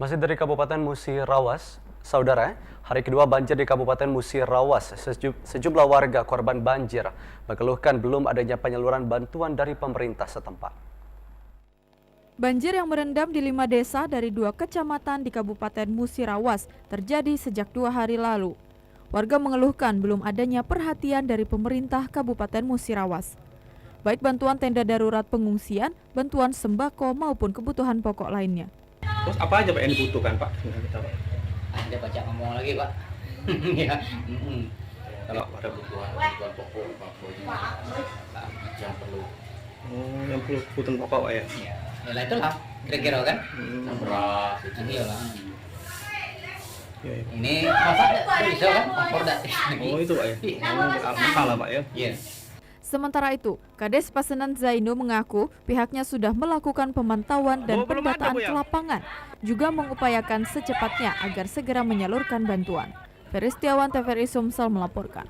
Masih dari Kabupaten Musirawas, Saudara, hari kedua banjir di Kabupaten Musirawas, sejumlah warga korban banjir mengeluhkan belum adanya penyaluran bantuan dari pemerintah setempat. Banjir yang merendam di 5 desa dari 2 kecamatan di Kabupaten Musirawas terjadi sejak 2 hari lalu. Warga mengeluhkan belum adanya perhatian dari pemerintah Kabupaten Musirawas. Baik bantuan tenda darurat pengungsian, bantuan sembako maupun kebutuhan pokok lainnya. Terus apa aja Pak yang dibutuhkan Pak? Ada baca ngomong lagi Pak. Ya. Kalau Ada kebutuhan pokok yang perlu. oh, yang perlu kebutuhan pokok Pak ya? Ya, nilai itulah kira-kira kan. Beras itu lah. Ya, ya. Ini masak bisa kan? Kompor dah. Oh itu Pak ya? Oh, masalah Pak ya? Iya. Sementara itu, Kades Pasenan Zaino mengaku pihaknya sudah melakukan pemantauan dan pendataan ke lapangan, juga mengupayakan secepatnya agar segera menyalurkan bantuan. Ferry Setiawan, TVRI Sumsel melaporkan.